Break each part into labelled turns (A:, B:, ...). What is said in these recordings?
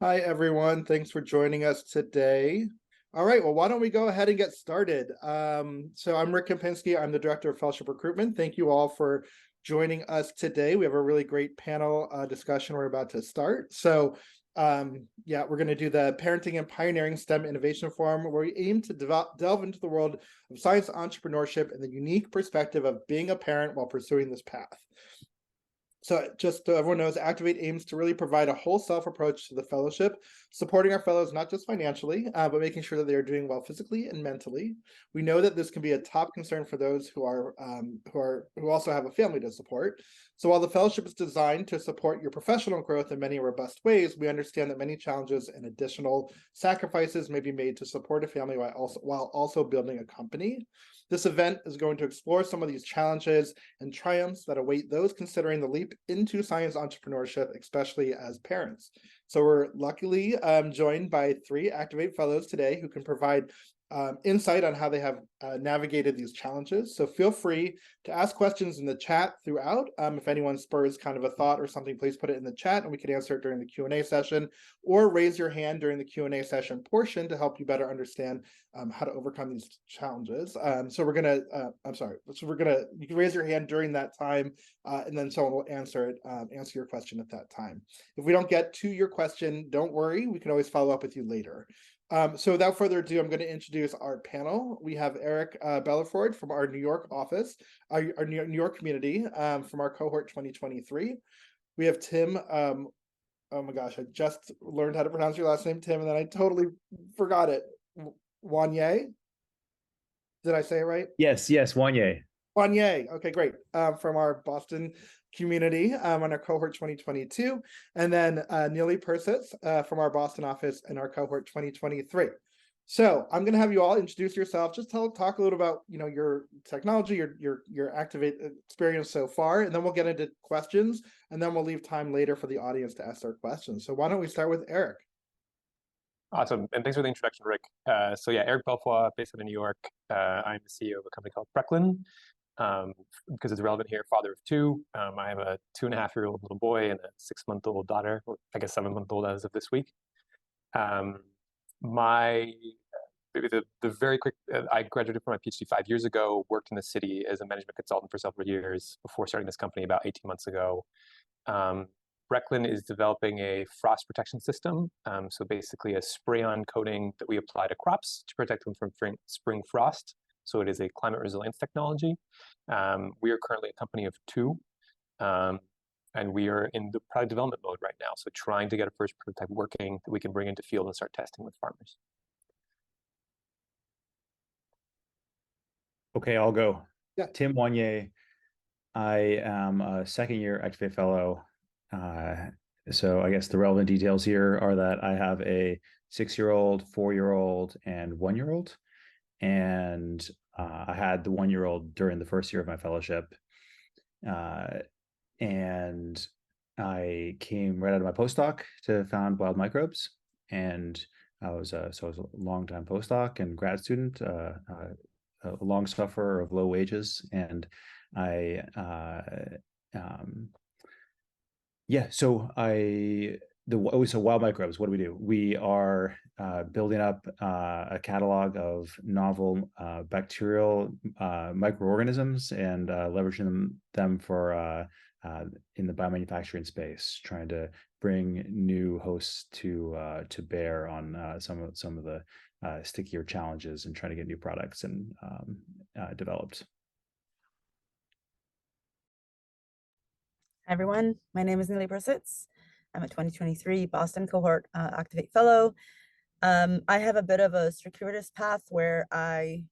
A: Hi, everyone. Thanks for joining us today. All right, well, why don't we go ahead and get started? So I'm Rick Kempinski. I'm the Director of Fellowship Recruitment. Thank you all for joining us today. We have a really great panel discussion we're about to start. So we're going to do the Parenting and Pioneering STEM Innovation Forum, where we aim to delve into the world of science entrepreneurship and the unique perspective of being a parent while pursuing this path. So just so everyone knows, Activate aims to really provide a whole self approach to the fellowship, supporting our fellows not just financially, but making sure that they are doing well physically and mentally. We know that this can be a top concern for those who also have a family to support. So while the fellowship is designed to support your professional growth in many robust ways, we understand that many challenges and additional sacrifices may be made to support a family while also building a company. This event is going to explore some of these challenges and triumphs that await those considering the leap into science entrepreneurship, especially as parents. So we're luckily joined by 3 Activate Fellows today who can provide insight on how they have navigated these challenges. So feel free to ask questions in the chat throughout. If anyone spurs kind of a thought or something, please put it in the chat and we can answer it during the Q&A session, or raise your hand during the Q&A session portion to help you better understand how to overcome these challenges. You can raise your hand during that time and then someone will answer your question at that time. If we don't get to your question, don't worry, we can always follow up with you later. So without further ado, I'm going to introduce our panel. We have Eric Bellefroid from our New York office, our New York community, from our Cohort 2023. We have Tim, oh my gosh, I just learned how to pronounce your last name, Tim, and then I totally forgot it. Wannier? Did I say it right?
B: Yes, Wannier.
A: Wannier, okay, great. From our Boston community on our Cohort 2022, and then Neely Persitz from our Boston office in our Cohort 2023. So I'm going to have you all introduce yourself. Just talk a little about your technology, your Activate experience so far, and then we'll get into questions, and then we'll leave time later for the audience to ask their questions. So why don't we start with Eric?
C: Awesome, and thanks for the introduction, Rick. Eric Bellefroid, based out of New York. I'm the CEO of a company called Brekland. Because it's relevant here, father of 2. I have a 2.5-year-old little boy and a 6-month-old daughter, or I guess 7-month-old as of this week. Very quick, I graduated from my PhD 5 years ago, worked in the city as a management consultant for several years before starting this company about 18 months ago. Brekland is developing a frost protection system. So basically a spray-on coating that we apply to crops to protect them from spring frost. So it is a climate resilience technology. We are currently a company of 2, and we are in the product development mode right now. So trying to get a first prototype working that we can bring into field and start testing with farmers.
B: Okay, I'll go.
A: Yeah.
B: Tim Wannier. I am a 2nd-year Activate Fellow. So I guess the relevant details here are that I have a 6-year-old, 4-year-old, and 1-year-old. And I had the 1-year-old during the first year of my fellowship, and I came right out of my postdoc to found Wild Microbes, and I was a long-time postdoc and grad student, a long sufferer of low wages, and So Wild Microbes, what do? We are building up a catalog of novel bacterial microorganisms and leveraging them for in the biomanufacturing space, trying to bring new hosts to bear on some of the stickier challenges and trying to get new products and developed.
D: Hi everyone, my name is Neely Persitz. I'm a 2023 Boston Cohort Activate Fellow. I have a bit of a circuitous path where I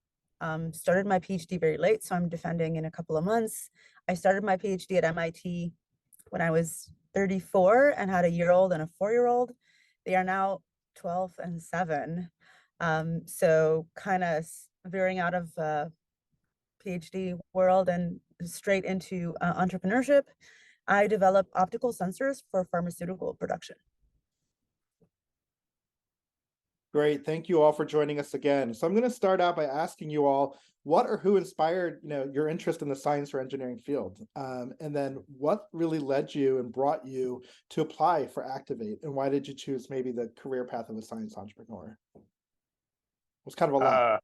D: started my PhD very late, so I'm defending in a couple of months. I started my PhD at MIT when I was 34 and had a 1-year-old and a 4-year-old. They are now 12 and 7. So kind of veering out of PhD world and straight into entrepreneurship. I develop optical sensors for pharmaceutical production.
A: Great. Thank you all for joining us again. So I'm going to start out by asking you all what or who inspired, your interest in the science or engineering field, and then what really led you and brought you to apply for Activate, and why did you choose maybe the career path of a science entrepreneur? It was kind of a lot.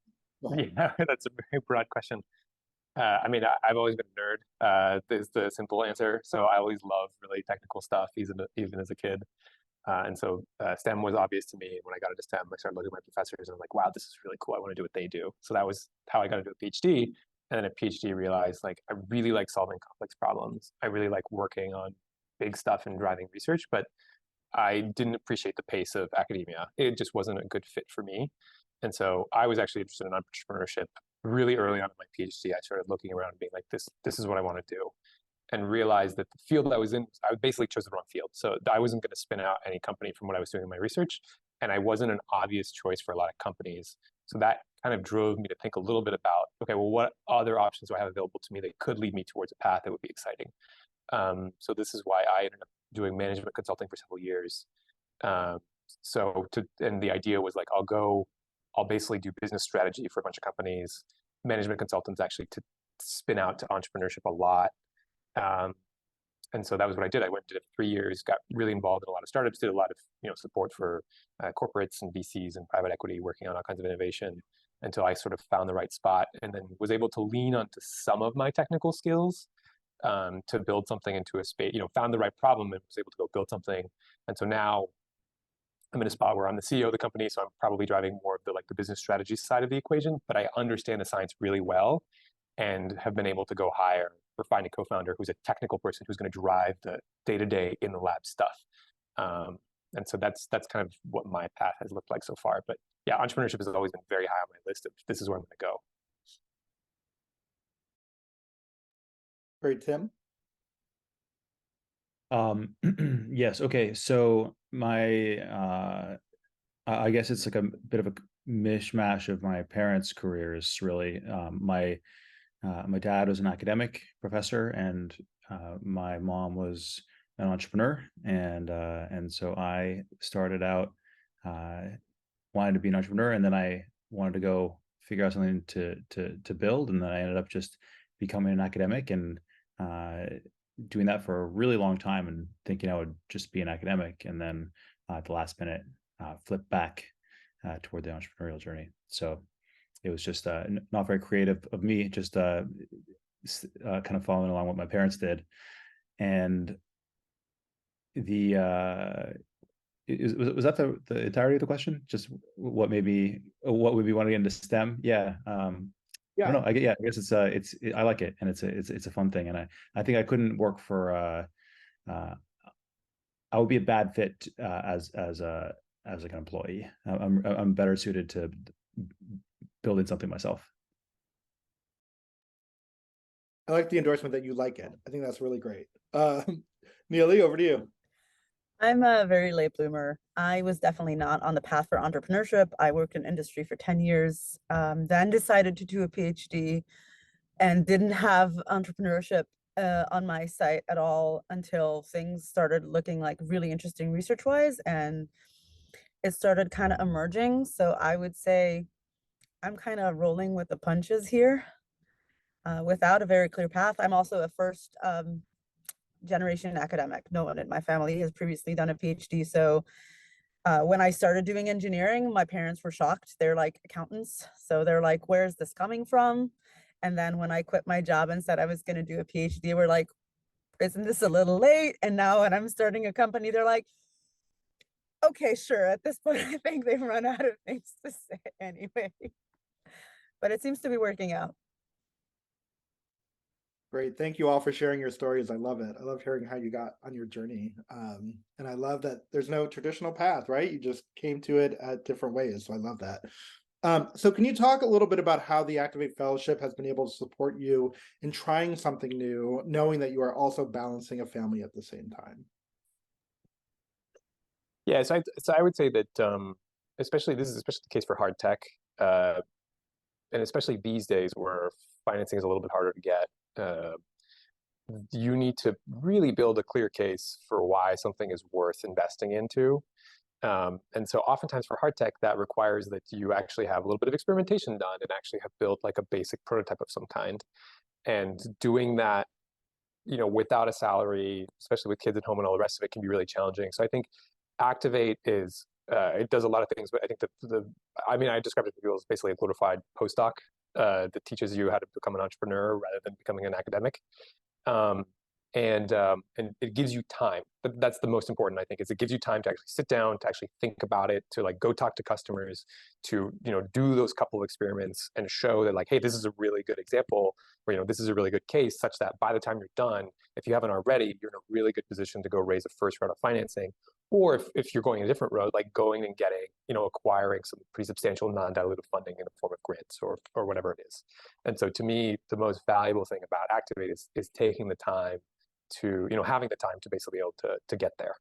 C: Yeah, that's a very broad question. I've always been a nerd, is the simple answer. So I always loved really technical stuff, even as a kid. And so STEM was obvious to me. When I got into STEM, I started looking at my professors and I'm like, wow, this is really cool. I want to do what they do. So that was how I got into a PhD. And then at PhD, realized like I really like solving complex problems. I really like working on big stuff and driving research, but I didn't appreciate the pace of academia. It just wasn't a good fit for me. And so I was actually interested in entrepreneurship really early on in my PhD. I started looking around and being like, this is what I want to do. And realized that the field I was in, I basically chose the wrong field. So I wasn't going to spin out any company from what I was doing in my research. And I wasn't an obvious choice for a lot of companies. So that kind of drove me to think a little bit about, okay, well, what other options do I have available to me that could lead me towards a path that would be exciting? So this is why I ended up doing management consulting for several years. And the idea was like, I'll basically do business strategy for a bunch of companies, management consultants actually to spin out to entrepreneurship a lot. And so that was what I did. I went and did it for 3 years, got really involved in a lot of startups, did a lot of support for corporates and VCs and private equity, working on all kinds of innovation until I sort of found the right spot, and then was able to lean onto some of my technical skills to build something into a space. Found the right problem and was able to go build something. And so now I'm in a spot where I'm the CEO of the company, so I'm probably driving more of the business strategy side of the equation. But I understand the science really well, and have been able to go hire or find a co-founder who's a technical person who's going to drive the day-to-day in the lab stuff. And so that's kind of what my path has looked like so far. But yeah, entrepreneurship has always been very high on my list of this is where I'm going to go.
A: Great, Tim.
B: Yes. Okay. So I guess it's like a bit of a mishmash of my parents' careers, really. My dad was an academic professor, and my mom was an entrepreneur, and so I started out wanting to be an entrepreneur, and then I wanted to go figure out something to build, and then I ended up just becoming an academic and doing that for a really long time, and thinking I would just be an academic, and then at the last minute flip back toward the entrepreneurial journey. So it was just not very creative of me, just kind of following along what my parents did. And was that the entirety of the question? Just what would be wanting into STEM? Yeah.
A: Yeah.
B: I don't know. I guess I like it, and it's a fun thing. And I think I couldn't work for I would be a bad fit as like an employee. I'm better suited to building something myself.
A: I like the endorsement that you like it. I think that's really great. Neely, over to you.
D: I'm a very late bloomer. I was definitely not on the path for entrepreneurship. I worked in industry for 10 years, then decided to do a PhD, and didn't have entrepreneurship on my site at all until things started looking like really interesting research-wise, and it started kind of emerging. So I would say I'm kind of rolling with the punches here without a very clear path. I'm also a first generation academic. No one in my family has previously done a PhD. So when I started doing engineering, my parents were shocked. They're like accountants. So they're like, where's this coming from? And then when I quit my job and said I was going to do a PhD, we're like, isn't this a little late? And now when I'm starting a company, they're like, okay, sure. At this point, I think they've run out of things to say anyway. But it seems to be working out.
A: Great. Thank you all for sharing your stories. I love it. I love hearing how you got on your journey. And I love that there's no traditional path, right? You just came to it at different ways. So I love that. So can you talk a little bit about how the Activate Fellowship has been able to support you in trying something new, knowing that you are also balancing a family at the same time?
C: Yeah, so I would say that especially the case for hard tech, and especially these days where financing is a little bit harder to get. You need to really build a clear case for why something is worth investing into. And so oftentimes for hard tech, that requires that you actually have a little bit of experimentation done and actually have built like a basic prototype of some kind. And doing that, without a salary, especially with kids at home and all the rest of it, can be really challenging. So I think Activate is, it does a lot of things, but I think I described it to people as basically a glorified postdoc that teaches you how to become an entrepreneur rather than becoming an academic. And it gives you time. But that's the most important, I think, is it gives you time to actually sit down, to actually think about it, to like go talk to customers, to do those couple of experiments and show that like, hey, this is a really good example, or this is a really good case, such that by the time you're done, if you haven't already, you're in a really good position to go raise a first round of financing. Or if you're going a different road, like going and getting, acquiring some pretty substantial non-dilutive funding in the form of grants or whatever it is. And so to me, the most valuable thing about Activate is taking the time to, having the time to basically be able to get there.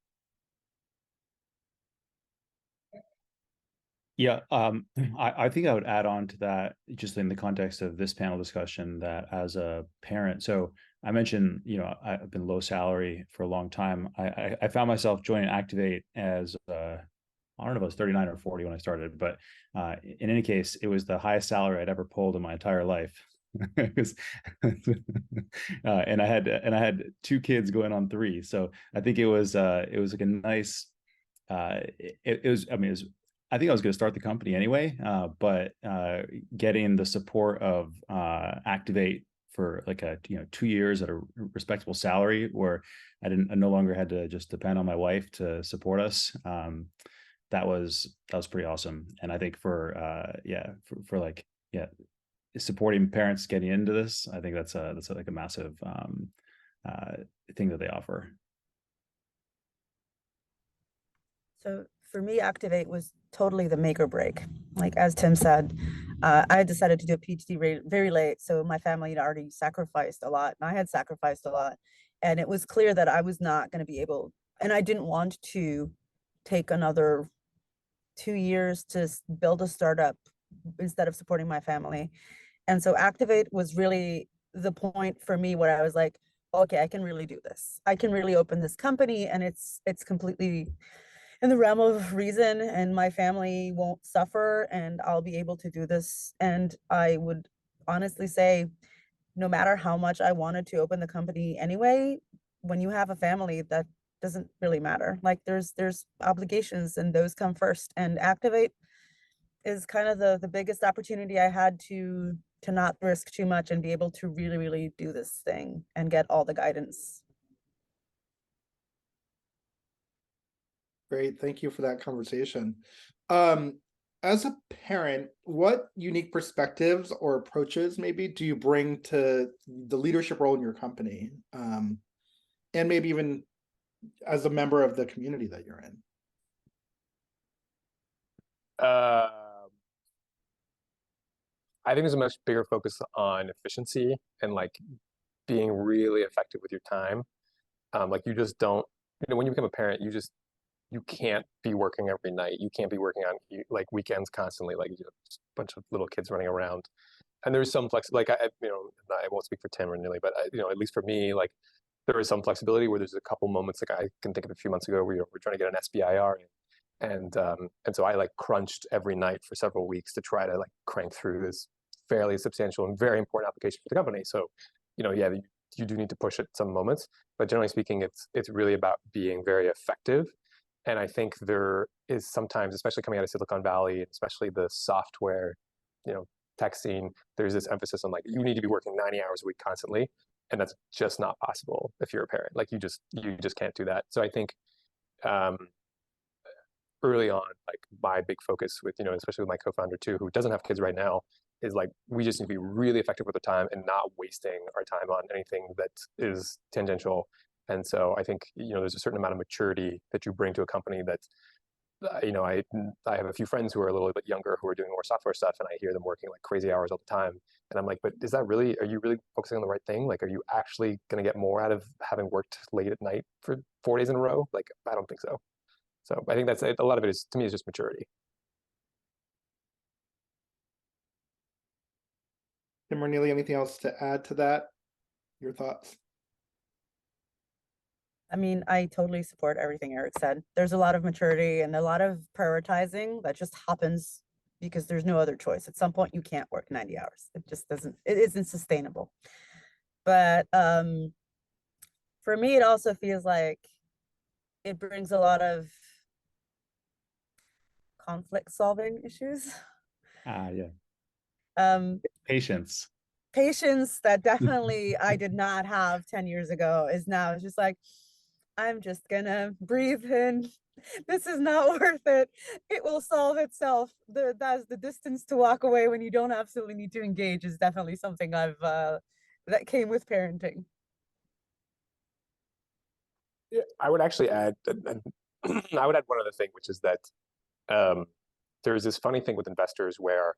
B: Yeah, I think I would add on to that, just in the context of this panel discussion, that as a parent, so I mentioned, I've been low salary for a long time. I found myself joining Activate as, I don't know if I was 39 or 40 when I started, but in any case, it was the highest salary I'd ever pulled in my entire life. And I had 2 kids going on 3. So I think it was like a nice, it was, I think I was going to start the company anyway, but getting the support of Activate for like 2 years at a respectable salary, where I no longer had to just depend on my wife to support us. That was pretty awesome. And I think for supporting parents getting into this, I think that's like a massive thing that they offer.
D: So for me, Activate was totally the make or break. Like as Tim said, I had decided to do a PhD very late, so my family had already sacrificed a lot, and I had sacrificed a lot, and it was clear that I was not going to be able, and I didn't want to take another 2 years to build a startup instead of supporting my family. And so Activate was really the point for me where I was like, okay, I can really do this. I can really open this company, and it's completely in the realm of reason, and my family won't suffer, and I'll be able to do this. And I would honestly say, no matter how much I wanted to open the company anyway, when you have a family, that doesn't really matter. Like there's obligations, and those come first. And Activate is kind of the biggest opportunity I had to not risk too much and be able to really, really do this thing and get all the guidance.
A: Great, thank you for that conversation. As a parent, what unique perspectives or approaches maybe do you bring to the leadership role in your company? And maybe even as a member of the community that you're in?
C: I think there's a much bigger focus on efficiency and like being really effective with your time. Like you just don't, when you become a parent, you can't be working every night. You can't be working on like weekends constantly, like just a bunch of little kids running around. And there's some like I won't speak for Tim or Nilly, but at least for me, like there is some flexibility where there's a couple moments, like I can think of a few months ago where we're trying to get an SBIR, and so I like crunched every night for several weeks to try to like crank through this fairly substantial and very important application for the company. So, yeah, you do need to push at some moments, but generally speaking, it's really about being very effective. And I think there is sometimes, especially coming out of Silicon Valley, especially the software, tech scene, there's this emphasis on like, you need to be working 90 hours a week constantly. And that's just not possible if you're a parent. Like you just can't do that. So I think early on, like my big focus with, especially with my co-founder too, who doesn't have kids right now, is like, we just need to be really effective with the time and not wasting our time on anything that is tangential. And so I think, there's a certain amount of maturity that you bring to a company that, I have a few friends who are a little bit younger who are doing more software stuff, and I hear them working like crazy hours all the time. And I'm like, but are you really focusing on the right thing? Like, are you actually going to get more out of having worked late at night for 4 days in a row? Like, I don't think so. So I think that's a lot of it is, to me, is just maturity.
A: Tim or Neely, anything else to add to that? Your thoughts?
D: I mean, I totally support everything Eric said. There's a lot of maturity and a lot of prioritizing that just happens because there's no other choice. At some point, you can't work 90 hours. It just doesn't, it isn't sustainable. But for me, it also feels like it brings a lot of conflict solving issues.
B: Yeah.
D: Patience
B: Patience.
D: that definitely I did not have 10 years ago is now it's just like, I'm just gonna breathe in. This is not worth it. It will solve itself. That's the distance to walk away when you don't absolutely need to engage is definitely something I've that came with parenting.
C: Yeah, I would actually add, I would add one other thing, which is that there's this funny thing with investors where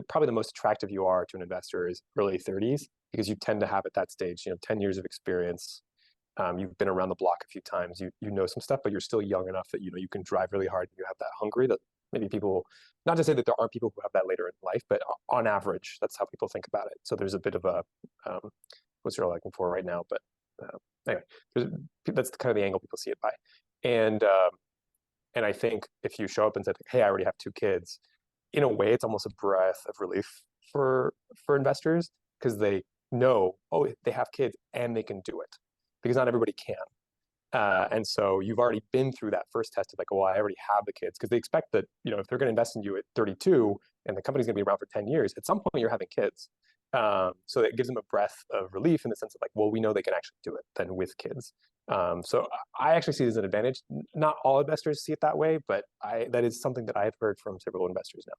C: probably the most attractive you are to an investor is early 30s because you tend to have at that stage, 10 years of experience. You've been around the block a few times. You know some stuff, but you're still young enough that you can drive really hard. And you have that hungry that maybe people, not to say that there aren't people who have that later in life, but on average, that's how people think about it. So there's a bit of a what's you're looking for right now, but anyway, that's kind of the angle people see it by. And I think if you show up and say, hey, I already have 2 kids, in a way, it's almost a breath of relief for investors because they know, oh, they have kids and they can do it because not everybody can. And so you've already been through that first test of like, well, I already have the kids because they expect that, if they're going to invest in you at 32 and the company's going to be around for 10 years, at some point you're having kids. So it gives them a breath of relief in the sense of like, well, we know they can actually do it then with kids. So I actually see it as an advantage. Not all investors see it that way, but that is something that I've heard from several investors now.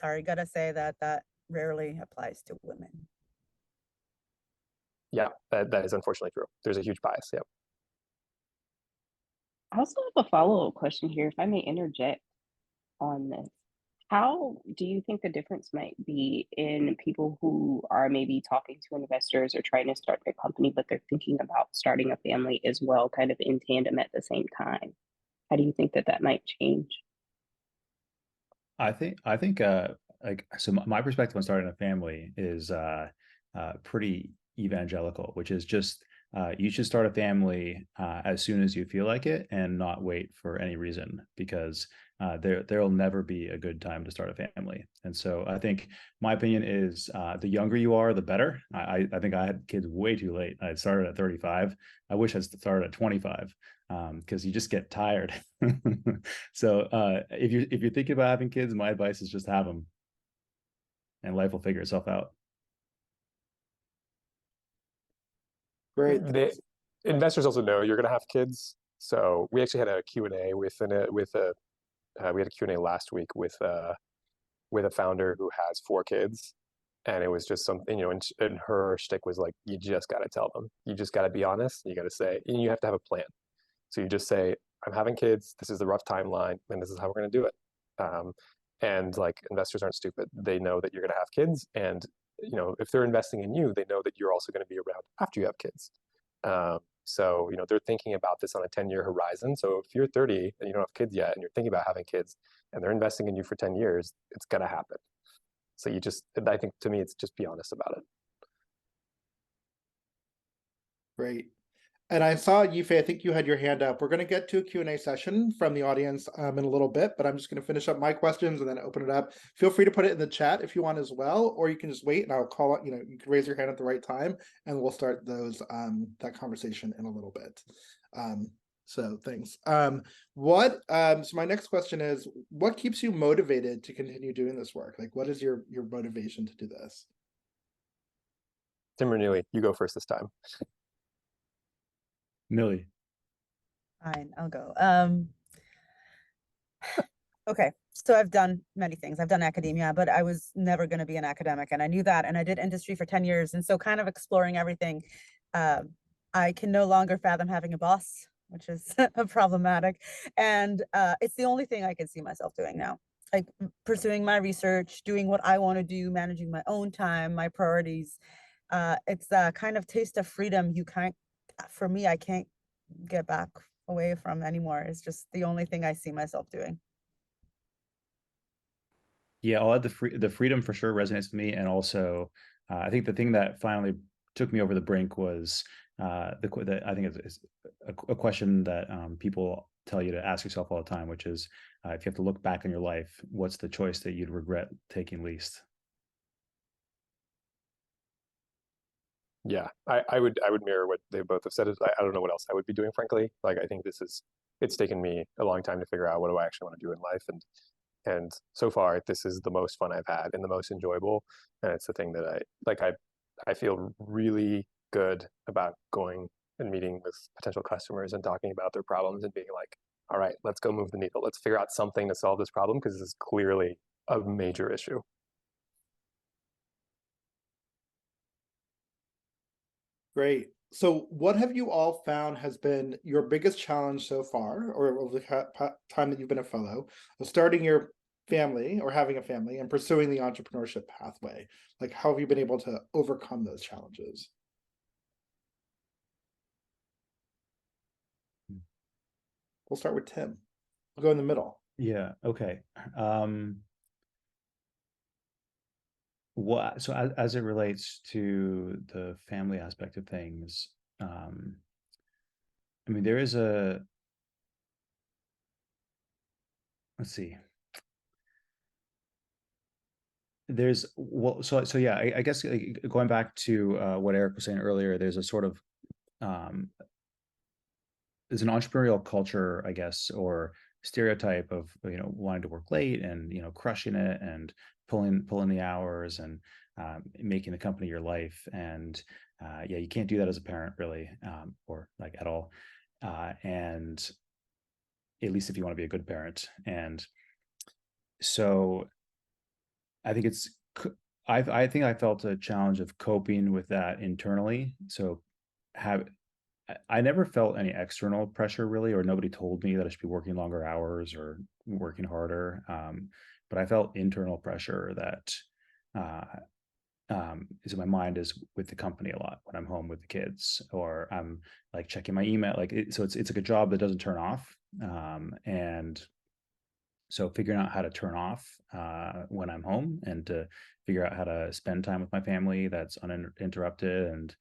D: Sorry, gotta say that rarely applies to women.
C: Yeah, that is unfortunately true. There's a huge bias. Yeah.
E: I also have a follow-up question here, if I may interject on this. How do you think the difference might be in people who are maybe talking to investors or trying to start their company, but they're thinking about starting a family as well, kind of in tandem at the same time? How do you think that might change?
B: I think like so my perspective on starting a family is pretty evangelical, which is just you should start a family as soon as you feel like it and not wait for any reason because there'll never be a good time to start a family. And so I think my opinion is the younger you are, the better. I think I had kids way too late. I started at 35. I wish I'd started at 25 because you just get tired. So if you're thinking about having kids, my advice is just have them and life will figure itself out.
A: Great.
C: Investors also know you're going to have kids. So we actually had a Q&A we had a Q&A last week with a founder who has 4 kids. And it was just something, and her shtick was like, you just got to tell them. You just got to be honest. You got to say, and you have to have a plan. So you just say, I'm having kids. This is the rough timeline, and this is how we're going to do it. And like investors aren't stupid. They know that you're going to have kids. And, if they're investing in you, they know that you're also going to be around after you have kids. So, they're thinking about this on a 10-year horizon. So if you're 30 and you don't have kids yet and you're thinking about having kids and they're investing in you for 10 years, it's going to happen. So I think to me, it's just be honest about it.
A: Great. And I saw Yifei, I think you had your hand up. We're going to get to a Q&A session from the audience in a little bit, but I'm just going to finish up my questions and then open it up. Feel free to put it in the chat if you want as well, or you can just wait and I'll call it, you can raise your hand at the right time and we'll start that conversation in a little bit. So thanks. So my next question is, what keeps you motivated to continue doing this work? Like, what is your motivation to do this?
C: Tim or Neely, you go first this time.
B: Millie.
D: Fine, I'll go. Okay, so I've done many things. I've done academia, but I was never going to be an academic, and I knew that. And I did industry for 10 years, and so kind of exploring everything. I can no longer fathom having a boss, which is problematic, and it's the only thing I can see myself doing now. Like pursuing my research, doing what I want to do, managing my own time, my priorities. It's a kind of taste of freedom for me, I can't get back away from anymore. It's just the only thing I see myself doing.
B: Yeah, I'll add the freedom for sure resonates with me. And also, I think the thing that finally took me over the brink was I think it's a question that people tell you to ask yourself all the time, which is if you have to look back on your life, what's the choice that you'd regret taking least?
C: Yeah, I would mirror what they both have said. I don't know what else I would be doing, frankly. Like, I think it's taken me a long time to figure out what do I actually want to do in life, and so far this is the most fun I've had and the most enjoyable, and it's the thing that I feel really good about going and meeting with potential customers and talking about their problems and being like, all right, let's go move the needle. Let's figure out something to solve this problem because this is clearly a major issue.
A: Great. So what have you all found has been your biggest challenge so far, or over the time that you've been a fellow, of starting your family or having a family and pursuing the entrepreneurship pathway? Like, how have you been able to overcome those challenges? We'll start with Tim. We'll go in the middle.
B: Yeah. Okay. So as it relates to the family aspect of things, I mean, there is let's see. So yeah, I guess going back to what Eric was saying earlier, there's a sort of there's an entrepreneurial culture, I guess, or stereotype of wanting to work late and crushing it and pulling the hours and making the company your life. And yeah, you can't do that as a parent, really, or like at all. And at least if you want to be a good parent. And so I think I think I felt a challenge of coping with that internally. So I never felt any external pressure really, or nobody told me that I should be working longer hours or working harder. But I felt internal pressure that is in my mind is with the company a lot when I'm home with the kids, or I'm like checking my email. So it's like a job that doesn't turn off. And so figuring out how to turn off when I'm home and to figure out how to spend time with my family that's uninterrupted and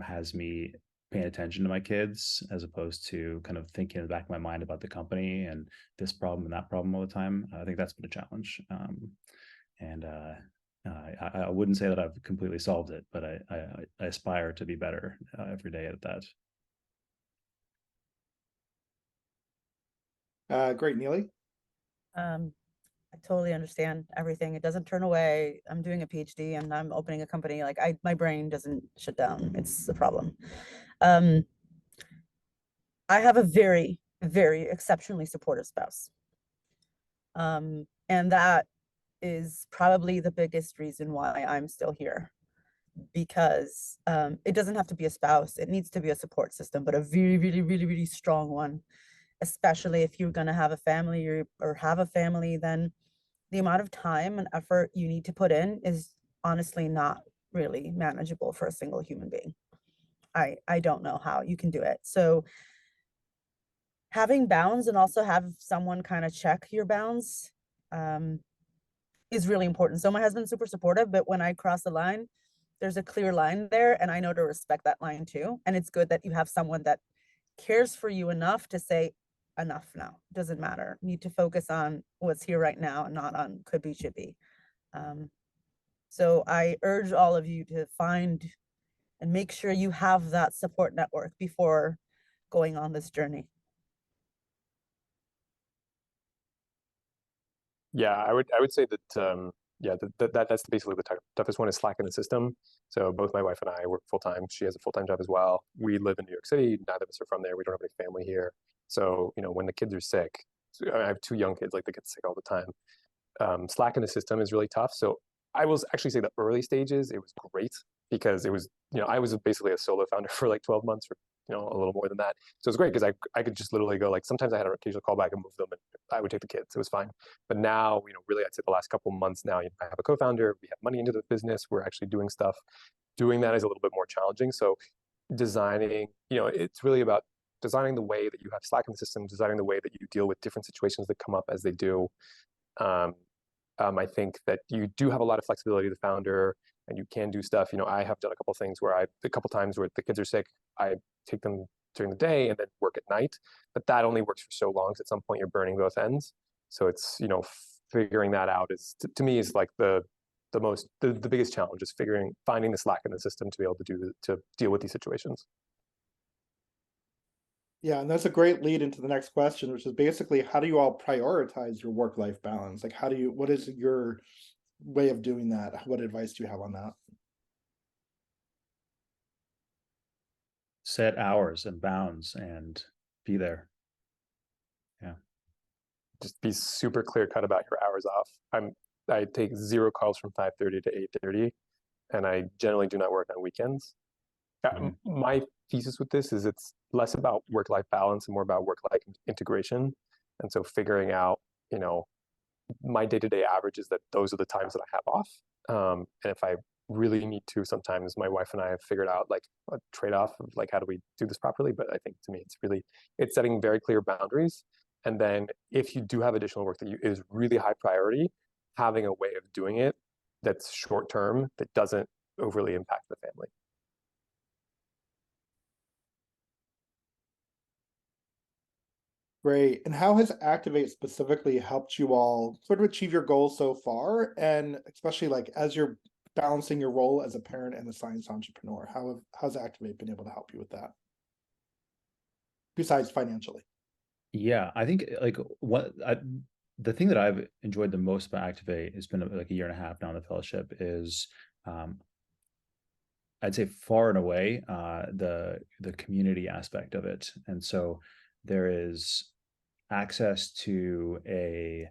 B: has me paying attention to my kids as opposed to kind of thinking in the back of my mind about the company and this problem and that problem all the time. I think that's been a challenge. And I wouldn't say that I've completely solved it, but I aspire to be better every day at
A: that. Great, Neely.
D: I totally understand everything. It doesn't turn away. I'm doing a PhD and I'm opening a company. Like my brain doesn't shut down. It's the problem. I have a very, very exceptionally supportive spouse. And that is probably the biggest reason why I'm still here, because it doesn't have to be a spouse. It needs to be a support system, but a really, really, really, really strong one. Especially if you're going to have a family or have a family, then the amount of time and effort you need to put in is honestly not really manageable for a single human being. I don't know how you can do it. So having bounds and also have someone kind of check your bounds is really important. So my husband's super supportive, but when I cross the line, there's a clear line there and I know to respect that line too. And it's good that you have someone that cares for you enough to say, enough now, doesn't matter. Need to focus on what's here right now and not on could be, should be. So I urge all of you to find and make sure you have that support network before going on this journey.
C: Yeah, I would say that yeah, that's basically the toughest one is Slack in the system. So both my wife and I work full time. She has a full time job as well. We live in New York City. Neither of us are from there. We don't have any family here. So when the kids are sick, so I have two young kids, like they get sick all the time. Slack in the system is really tough. So I will actually say the early stages, it was great because it was I was basically a solo founder for like 12 months or a little more than that. So it was great because I could just literally go, like, sometimes I had an occasional call back and move them and I would take the kids. It was fine. But now, really, I'd say the last couple of months now, I have a co-founder, we have money into the business, we're actually doing stuff. Doing that is a little bit more challenging. So designing, it's really about designing the way that you have Slack in the system, designing the way that you deal with different situations that come up as they do. I think that you do have a lot of flexibility, the founder. and you can do stuff. I have done a couple things where a couple times where the kids are sick, I take them during the day and then work at night, but that only works for so long, because at some point you're burning both ends. So it's, figuring that out is, to me, is like the biggest challenge, is finding the slack in the system to be able to deal with these situations.
A: Yeah, and that's a great lead into the next question, which is basically, how do you all prioritize your work-life balance? Like, what is your way of doing that? What advice do you have on that?
B: Set hours and bounds and be there. Yeah.
C: Just be super clear cut about your hours off. I take 0 calls from 5:30 to 8:30, and I generally do not work on weekends. My thesis with this is it's less about work-life balance and more about work-life integration. And so figuring out, my day-to-day average is that those are the times that I have off. And if I really need to, sometimes my wife and I have figured out like a trade-off of like, how do we do this properly? But I think to me, it's setting very clear boundaries. And then if you do have additional work that is really high priority, having a way of doing it that's short-term, that doesn't overly impact the family.
A: Great. And how has Activate specifically helped you all sort of achieve your goals so far? And especially like as you're balancing your role as a parent and a science entrepreneur, how's Activate been able to help you with that? Besides financially.
B: Yeah, I think like the thing that I've enjoyed the most about Activate, it's been like a year and a half now in the fellowship, is I'd say far and away the community aspect of it. And so there is access to a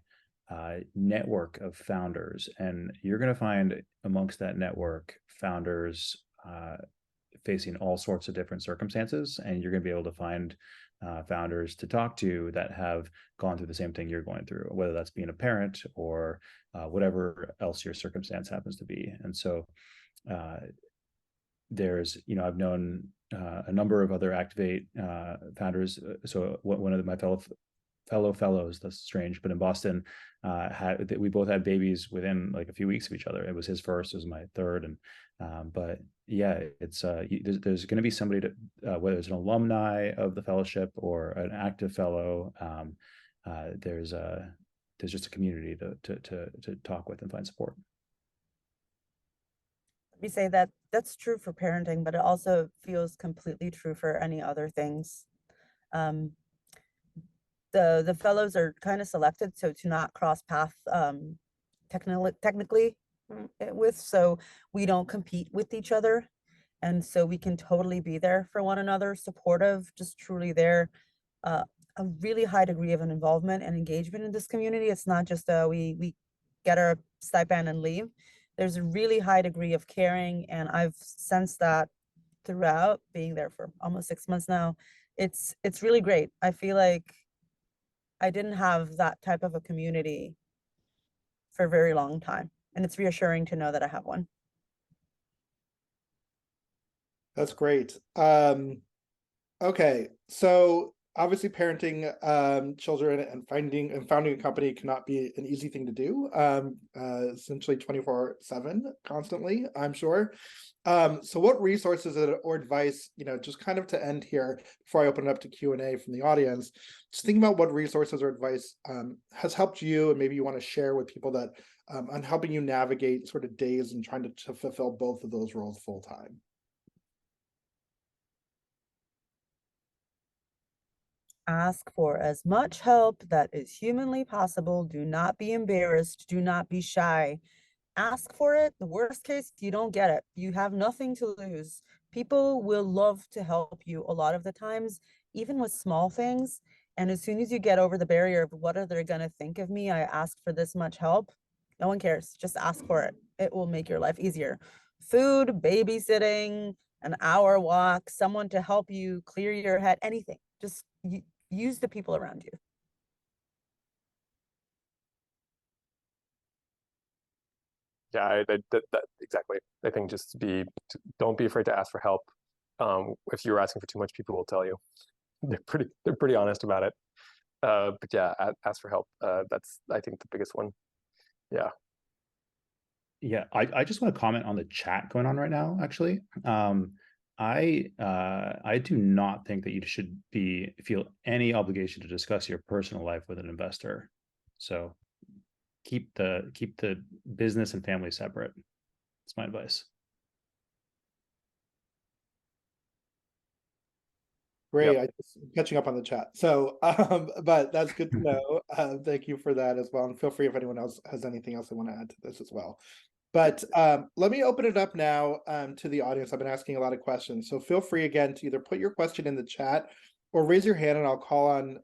B: network of founders, and you're going to find amongst that network founders facing all sorts of different circumstances, and you're going to be able to find founders to talk to that have gone through the same thing you're going through, whether that's being a parent or whatever else your circumstance happens to be. And so there's, I've known a number of other Activate founders. So one of my fellows, that's strange, but in Boston, we both had babies within like a few weeks of each other. It was his first, it was my third. And but yeah, it's there's going to be somebody to whether it's an alumni of the fellowship or an active fellow, there's just a community to talk with and find support.
D: We say that that's true for parenting, but it also feels completely true for any other things. The fellows are kind of selected so to not cross path technically with, so we don't compete with each other, and so we can totally be there for one another, supportive, just truly there. A really high degree of an involvement and engagement in this community. It's not just we get our stipend and leave. There's a really high degree of caring, and I've sensed that throughout being there for almost 6 months now. It's really great. I feel like I didn't have that type of a community for a very long time, and it's reassuring to know that I have one.
A: That's great. Okay, so obviously parenting children and founding a company cannot be an easy thing to do, essentially 24/7 constantly, I'm sure. So what resources or advice, just kind of to end here before I open it up to Q&A from the audience, just think about what resources or advice has helped you, and maybe you want to share with people that on helping you navigate sort of days and trying to fulfill both of those roles full time.
D: Ask for as much help that is humanly possible. Do not be embarrassed. Do not be shy. Ask for it. The worst case, you don't get it. You have nothing to lose. People will love to help you a lot of the times, even with small things. And as soon as you get over the barrier of what are they going to think of me, I asked for this much help, no one cares. Just ask for it. It will make your life easier. Food, babysitting, an hour walk, someone to help you clear your head, anything. Just use the people around you.
C: Yeah, that exactly. I think just don't be afraid to ask for help. If you're asking for too much, people will tell you. They're pretty honest about it. But yeah, ask for help. That's, I think, the biggest one. Yeah.
B: Yeah, I just want to comment on the chat going on right now, actually. I do not think that you should feel any obligation to discuss your personal life with an investor. So keep the business and family separate. That's my advice.
A: Great.
C: Yep.
A: I just catching up on the chat. So, but that's good to know. Thank you for that as well. And feel free if anyone else has anything else they want to add to this as well. But let me open it up now to the audience. I've been asking a lot of questions. So feel free again to either put your question in the chat or raise your hand and I'll call on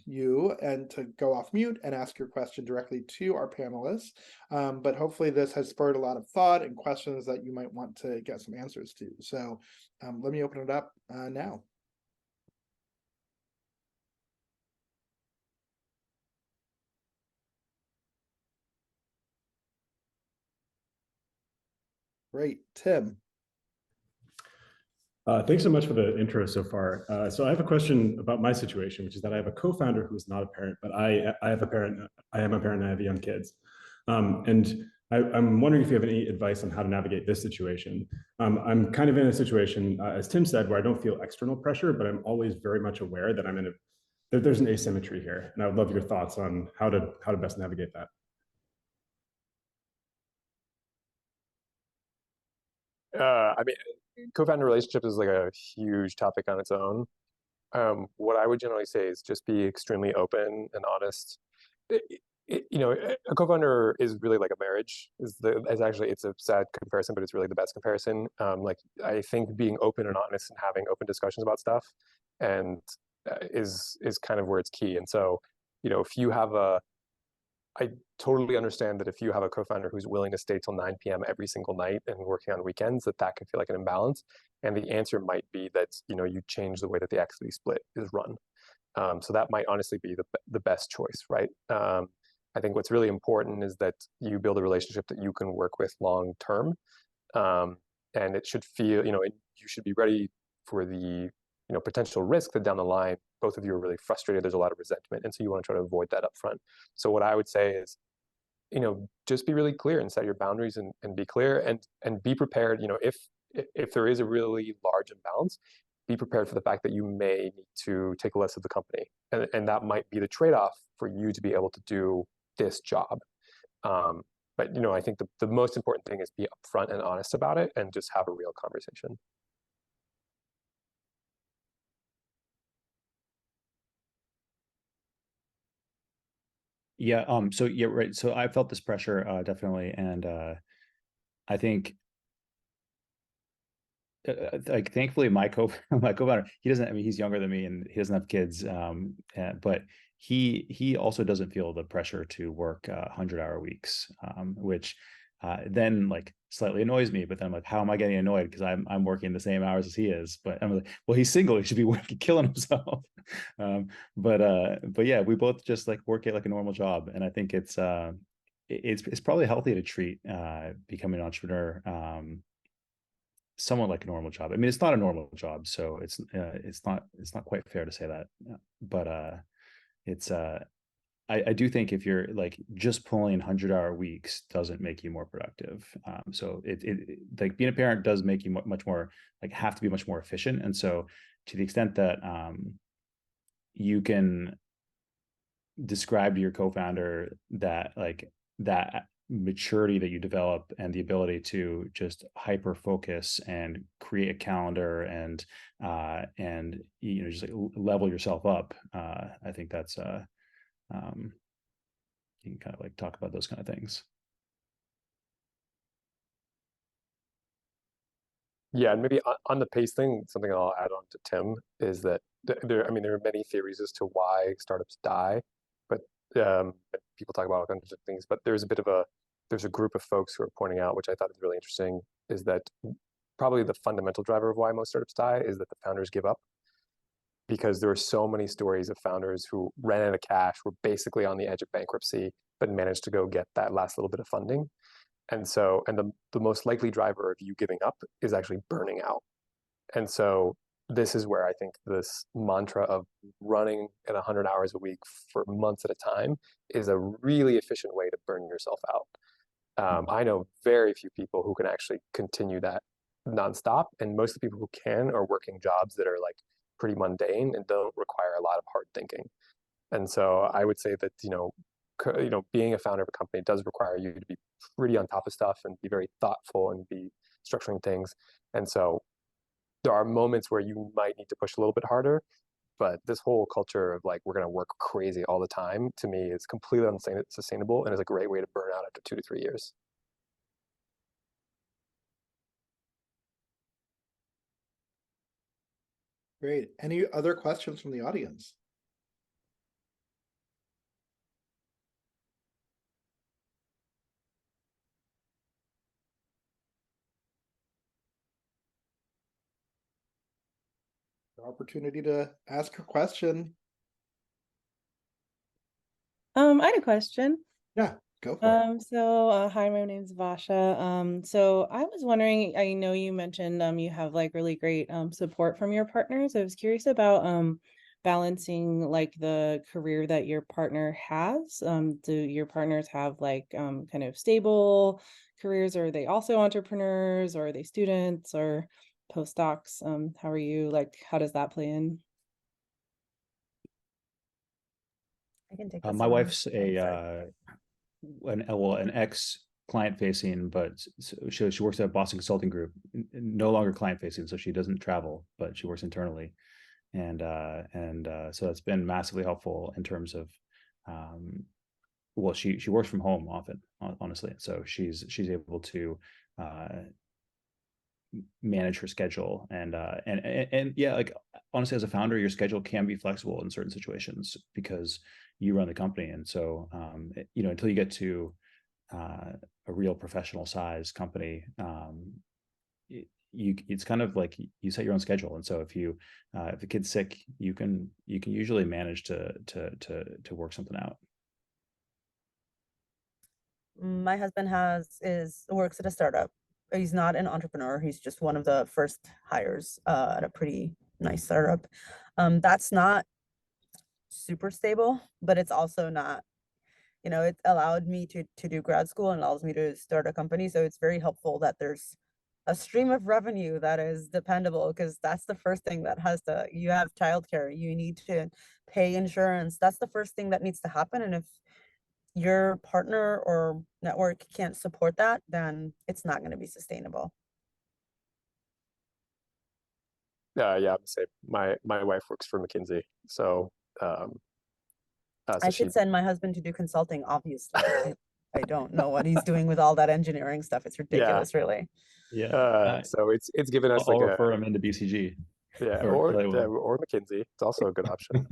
A: you and to go off mute and ask your question directly to our panelists. But hopefully this has spurred a lot of thought and questions that you might want to get some answers to. So let me open it up now. Great. Tim.
F: Thanks so much for the intro so far. So I have a question about my situation, which is that I have a co-founder who is not a parent, but I have a parent. I am a parent and I have young kids. And I'm wondering if you have any advice on how to navigate this situation. I'm kind of in a situation, as Tim said, where I don't feel external pressure, but I'm always very much aware that there's an asymmetry here. And I would love your thoughts on how to best navigate that.
C: I mean, co-founder relationship is like a huge topic on its own. What I would generally say is just be extremely open and honest. A co-founder is really like a marriage. It's a sad comparison, but it's really the best comparison. Like I think being open and honest and having open discussions about stuff and is kind of where it's key. And so, if you have I totally understand that if you have a co-founder who's willing to stay till 9 p.m. every single night and working on weekends, that can feel like an imbalance. And the answer might be that, you change the way that the equity split is run. So that might honestly be the best choice, right? I think what's really important is that you build a relationship that you can work with long term. And it should feel, you should be ready for the potential risk that down the line, both of you are really frustrated. There's a lot of resentment. And so you want to try to avoid that up front. So what I would say is, just be really clear and set your boundaries and be clear and be prepared. If there is a really large imbalance, be prepared for the fact that you may need to take less of the company. And that might be the trade-off for you to be able to do this job. But I think the most important thing is be upfront and honest about it and just have a real conversation.
B: Yeah. So yeah, right. So I felt this pressure definitely, and I think like thankfully my co-founder, he doesn't. I mean, he's younger than me, and he doesn't have kids. But he also doesn't feel the pressure to work 100-hour weeks, which then like slightly annoys me. But then I'm like, how am I getting annoyed? Because I'm working the same hours as he is. But I'm like, well, he's single. He should be working, killing himself. But yeah, we both just like work it like a normal job, and I think it's probably healthy to treat becoming an entrepreneur somewhat like a normal job. I mean, it's not a normal job, so it's not quite fair to say that. But it's I do think if you're like just pulling 100-hour weeks doesn't make you more productive. So it like being a parent does make you much more like have to be much more efficient. And so to the extent that you can describe to your co-founder that like that maturity that you develop and the ability to just hyper focus and create a calendar and just like level yourself up, I think that's you can kind of like talk about those kind of things.
C: Yeah, and maybe on the pace thing, something I'll add on to Tim is that there are many theories as to why startups die, but people talk about all kinds of things. But there's a group of folks who are pointing out, which I thought is really interesting, is that probably the fundamental driver of why most startups die is that the founders give up. Because there are so many stories of founders who ran out of cash, were basically on the edge of bankruptcy, but managed to go get that last little bit of funding. And so, the most likely driver of you giving up is actually burning out. And so this is where I think this mantra of running at 100 hours a week for months at a time is a really efficient way to burn yourself out. I know very few people who can actually continue that nonstop, and most of the people who can are working jobs that are like pretty mundane and don't require a lot of hard thinking. And so I would say that, being a founder of a company does require you to be pretty on top of stuff and be very thoughtful and be structuring things. And so there are moments where you might need to push a little bit harder, but this whole culture of like, we're going to work crazy all the time, to me, is completely unsustainable and is a great way to burn out after 2 to 3 years.
A: Great. Any other questions from the audience? Opportunity to ask a question.
G: I had a question.
A: Yeah, go for it.
G: Hi, my name's Vasha. So I was wondering, I know you mentioned you have like really great support from your partners. I was curious about balancing like the career that your partner has. Do your partners have like kind of stable careers, or are they also entrepreneurs, or are they students or postdocs? How are you, like, how does that play in?
D: I can take this
B: My
D: one.
B: wife's an ex client facing, but she works at Boston Consulting Group, no longer client facing, so she doesn't travel, but she works internally, and so that's been massively helpful in terms of, well, she works from home often, honestly, so she's able to manage her schedule, and yeah, like honestly, as a founder, your schedule can be flexible in certain situations because you run the company, and so until you get to a real professional size company, it's kind of like you set your own schedule, and so if the kid's sick, you can usually manage to work something out.
D: My husband works at a startup. He's not an entrepreneur. He's just one of the first hires at a pretty nice startup. That's not super stable, but it's also not, it allowed me to do grad school and allows me to start a company. So it's very helpful that there's a stream of revenue that is dependable, because that's the first thing that you have childcare, you need to pay insurance. That's the first thing that needs to happen. And if your partner or network can't support that, then it's not going to be sustainable.
C: Yeah, I would say my wife works for McKinsey, so
D: I should send my husband to do consulting, obviously. I don't know what he's doing with all that engineering stuff. It's ridiculous, really.
B: Yeah.
C: So it's given us
B: I'll refer him into BCG.
C: Yeah, or McKinsey. It's also a good option.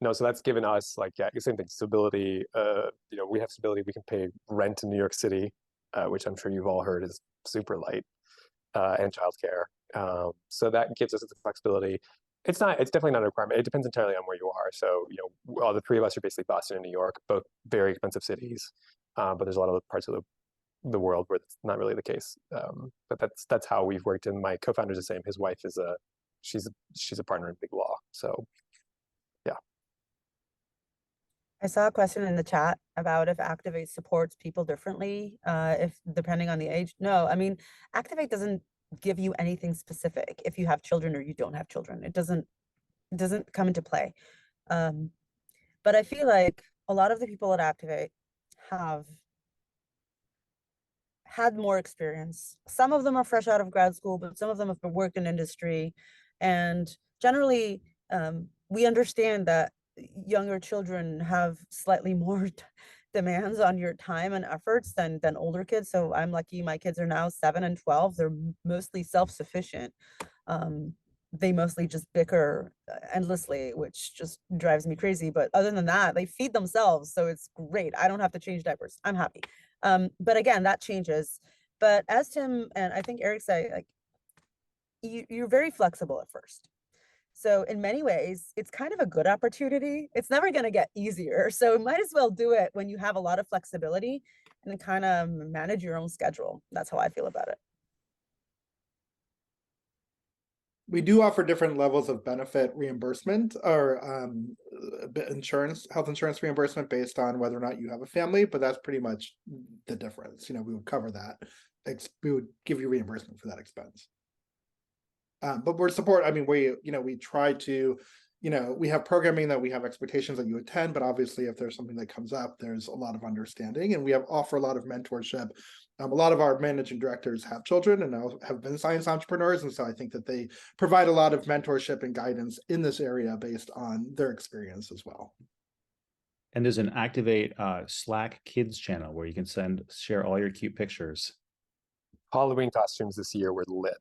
C: No, so that's given us, like, the same thing, stability. We have stability. We can pay rent in New York City, which I'm sure you've all heard is super light, and childcare. So that gives us the flexibility. It's definitely not a requirement. It depends entirely on where you are. So, all the three of us are basically Boston and New York, both very expensive cities. But there's a lot of parts of the world where that's not really the case. But that's how we've worked. And my co-founder's the same. His wife is she's a partner in big law. So, yeah.
D: I saw a question in the chat about if Activate supports people differently, if depending on the age. No, I mean, Activate doesn't give you anything specific if you have children or you don't have children. It doesn't come into play. But I feel like a lot of the people at Activate have had more experience. Some of them are fresh out of grad school, but some of them have worked in industry. And generally, we understand that younger children have slightly more demands on your time and efforts than older kids. So I'm lucky my kids are now 7 and 12. They're mostly self-sufficient. They mostly just bicker endlessly, which just drives me crazy. But other than that, they feed themselves. So it's great. I don't have to change diapers. I'm happy. But again, that changes. But as Tim and I think Eric said, like, you're very flexible at first. So in many ways, it's kind of a good opportunity. It's never going to get easier. So might as well do it when you have a lot of flexibility and then kind of manage your own schedule. That's how I feel about it.
A: We do offer different levels of benefit reimbursement or health insurance reimbursement based on whether or not you have a family, but that's pretty much the difference. We would cover that. We would give you reimbursement for that expense. But we try to, we have programming that we have expectations that you attend, but obviously if there's something that comes up, there's a lot of understanding, and we offer a lot of mentorship. A lot of our managing directors have children and now have been science entrepreneurs. And so I think that they provide a lot of mentorship and guidance in this area based on their experience as well.
B: And there's an Activate Slack kids channel where you can share all your cute pictures.
C: Halloween costumes this year were lit.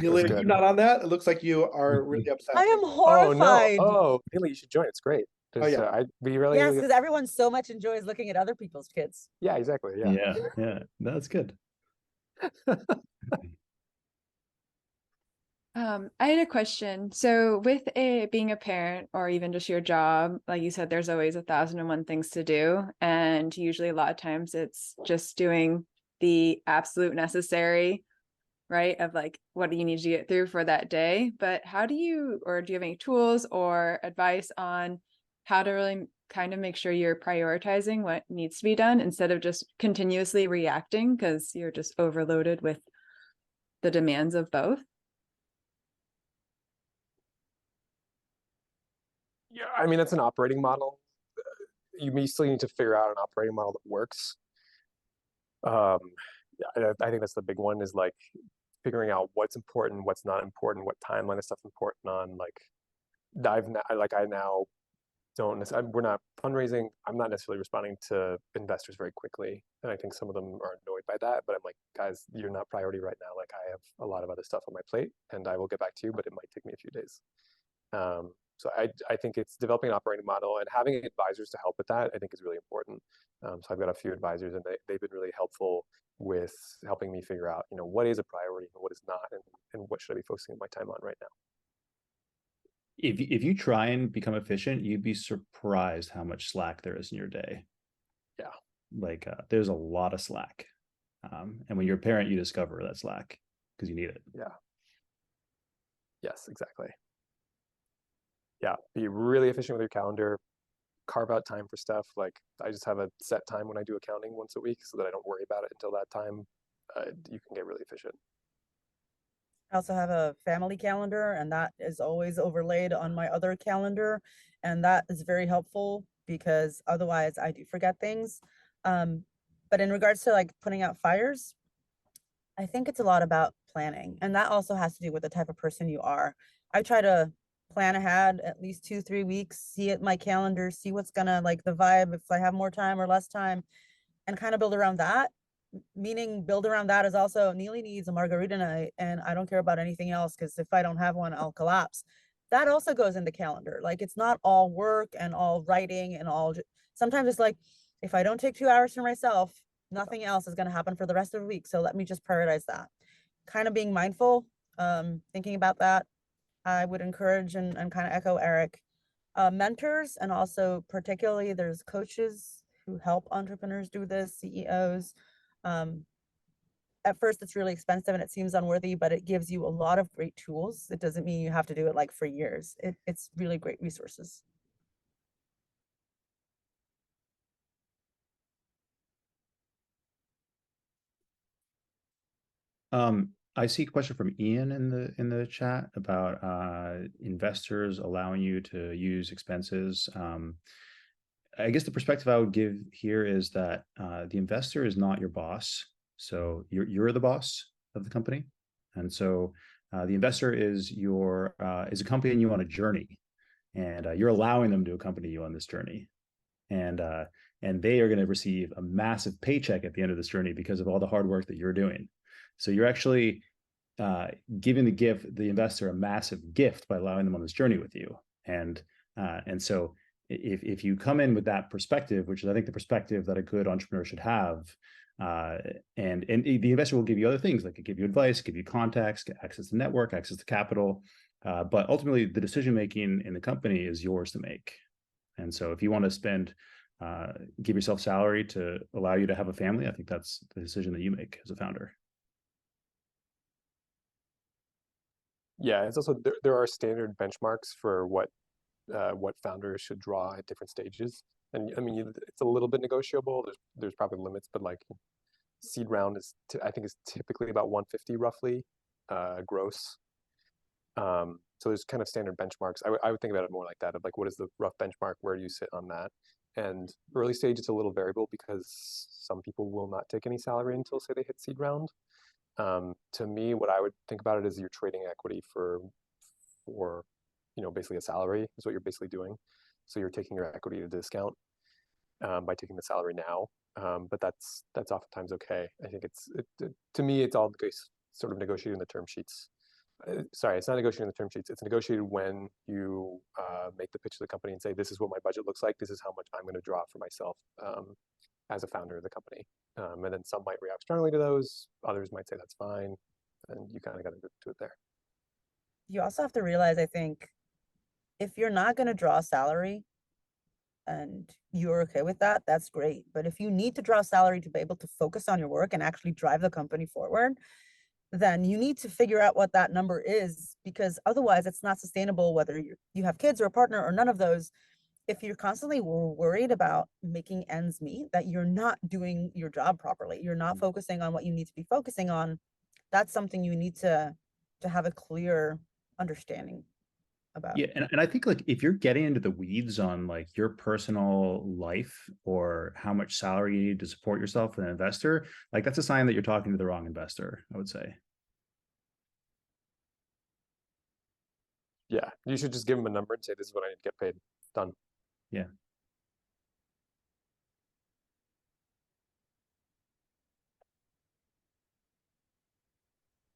A: Neely, you're not on that? It looks like you are really upset.
D: I am horrified.
C: Oh, Neely, you should join. It's great. We really
D: yes, because everyone so much enjoys looking at other people's kids.
C: Yeah, exactly.
B: Yeah, that's good.
H: I had a question. So with being a parent or even just your job, like you said, there's always 1,001 things to do. And usually a lot of times it's just doing the absolute necessary, right? Of like, what do you need to get through for that day? But do you have any tools or advice on how to really kind of make sure you're prioritizing what needs to be done instead of just continuously reacting because you're just overloaded with the demands of both?
C: Yeah, I mean, it's an operating model. You still need to figure out an operating model that works. I think that's the big one, is like figuring out what's important, what's not important, what timeline is stuff important on. We're not fundraising. I'm not necessarily responding to investors very quickly. And I think some of them are annoyed by that, but I'm like, guys, you're not priority right now. Like, I have a lot of other stuff on my plate and I will get back to you, but it might take me a few days. So I think it's developing an operating model and having advisors to help with that, I think, is really important. So I've got a few advisors and they've been really helpful with helping me figure out, what is a priority and what is not, and what should I be focusing my time on right now.
B: If you try and become efficient, you'd be surprised how much slack there is in your day.
C: Yeah.
B: Like there's a lot of slack. And when you're a parent, you discover that slack because you need it.
C: Yeah. Yes, exactly. Yeah. Be really efficient with your calendar. Carve out time for stuff. Like, I just have a set time when I do accounting once a week so that I don't worry about it until that time. You can get really efficient.
D: I also have a family calendar, and that is always overlaid on my other calendar. And that is very helpful because otherwise I do forget things. But in regards to like putting out fires, I think it's a lot about planning. And that also has to do with the type of person you are. I try to plan ahead at least 2-3 weeks, see it in my calendar, see what's gonna like the vibe, if I have more time or less time, and kind of build around that. Meaning build around that is also Neely needs a margarita night and I don't care about anything else because if I don't have one, I'll collapse. That also goes in the calendar. Like, it's not all work and all writing and all, sometimes it's like, if I don't take 2 hours for myself, nothing else is going to happen for the rest of the week. So let me just prioritize that. Kind of being mindful, thinking about that. I would encourage and kind of echo Eric. Mentors, and also particularly there's coaches who help entrepreneurs do this, CEOs. At first it's really expensive and it seems unworthy, but it gives you a lot of great tools. It doesn't mean you have to do it like for years. It's really great resources.
B: I see a question from Ian in the chat about investors allowing you to use expenses. I guess the perspective I would give here is that the investor is not your boss. So you're the boss of the company. And so the investor is accompanying you on a journey, and you're allowing them to accompany you on this journey. And they are going to receive a massive paycheck at the end of this journey because of all the hard work that you're doing. So you're actually giving the investor a massive gift by allowing them on this journey with you. And so if you come in with that perspective, which is I think the perspective that a good entrepreneur should have, and the investor will give you other things, like give you advice, give you contacts, access to network, access to capital, but ultimately the decision making in the company is yours to make. And so if you want to give yourself salary to allow you to have a family, I think that's the decision that you make as a founder.
C: Yeah, it's also there are standard benchmarks for what founders should draw at different stages. And I mean, it's a little bit negotiable. There's probably limits, but like seed round I think is typically about 150 roughly gross. So there's kind of standard benchmarks. I would think about it more like that, of like, what is the rough benchmark? Where do you sit on that? And early stage, it's a little variable because some people will not take any salary until, say, they hit seed round. To me, what I would think about it is you're trading equity for basically a salary is what you're basically doing. So you're taking your equity at a discount by taking the salary now. But that's oftentimes okay. I think to me, it's all sort of negotiating the term sheets. Sorry, it's not negotiating the term sheets. It's negotiated when you make the pitch to the company and say, this is what my budget looks like. This is how much I'm going to draw for myself as a founder of the company. And then some might react strongly to those. Others might say that's fine. And you kind of got to do it there.
D: You also have to realize, I think, if you're not going to draw a salary and you're okay with that, that's great. But if you need to draw a salary to be able to focus on your work and actually drive the company forward, then you need to figure out what that number is, because otherwise it's not sustainable, whether you have kids or a partner or none of those. If you're constantly worried about making ends meet, that you're not doing your job properly, you're not focusing on what you need to be focusing on, that's something you need to have a clear understanding about.
B: Yeah, and I think like if you're getting into the weeds on like your personal life or how much salary you need to support yourself as an investor, like that's a sign that you're talking to the wrong investor, I would say.
C: Yeah, you should just give them a number and say, this is what I need to get paid. Done.
B: Yeah.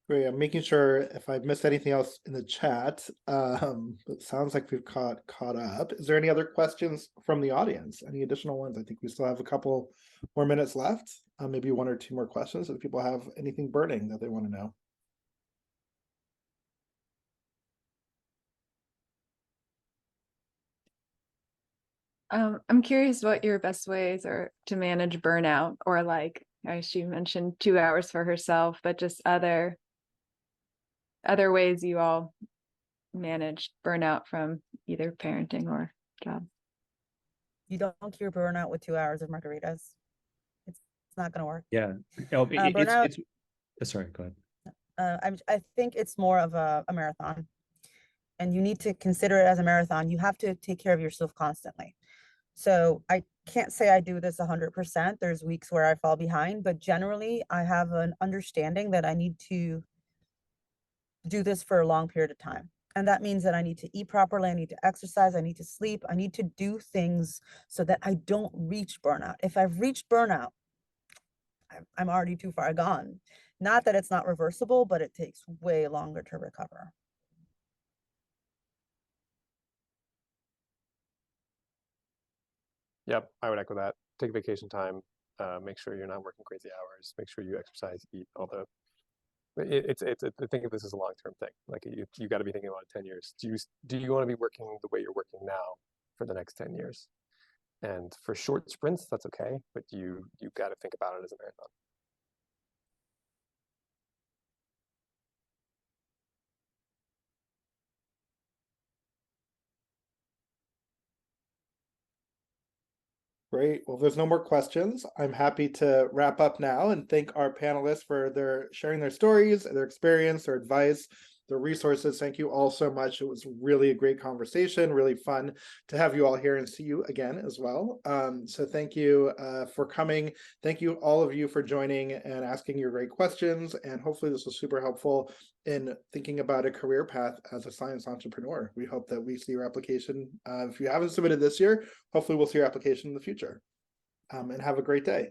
A: Great. I'm making sure if I've missed anything else in the chat. It sounds like we've caught up. Is there any other questions from the audience? Any additional ones? I think we still have a couple more minutes left. Maybe one or two more questions if people have anything burning that they want to know.
H: I'm curious what your best ways are to manage burnout, or like, as she mentioned, 2 hours for herself, but just other ways you all manage burnout from either parenting or job.
D: You don't cure burnout with 2 hours of margaritas. It's not going to work.
B: Yeah.
D: Burnout.
B: Sorry, go ahead.
D: I think it's more of a marathon, and you need to consider it as a marathon. You have to take care of yourself constantly. So I can't say I do this 100%. There's weeks where I fall behind, but generally I have an understanding that I need to do this for a long period of time. And that means that I need to eat properly, I need to exercise, I need to sleep, I need to do things so that I don't reach burnout. If I've reached burnout, I'm already too far gone. Not that it's not reversible, but it takes way longer to recover.
C: Yep, I would echo that. Take vacation time. Make sure you're not working crazy hours. Make sure you exercise, eat all the. Think of this as a long-term thing. Like you got to be thinking about 10 years. Do you want to be working the way you're working now for the next 10 years? And for short sprints, that's okay, but you got to think about it as a marathon.
A: Great. Well, if there's no more questions, I'm happy to wrap up now and thank our panelists for sharing their stories, their experience, their advice, their resources. Thank you all so much. It was really a great conversation, really fun to have you all here and see you again as well. So thank you for coming. Thank you all of you for joining and asking your great questions. And hopefully this was super helpful in thinking about a career path as a science entrepreneur. We hope that we see your application. If you haven't submitted this year, hopefully we'll see your application in the future. And have a great day.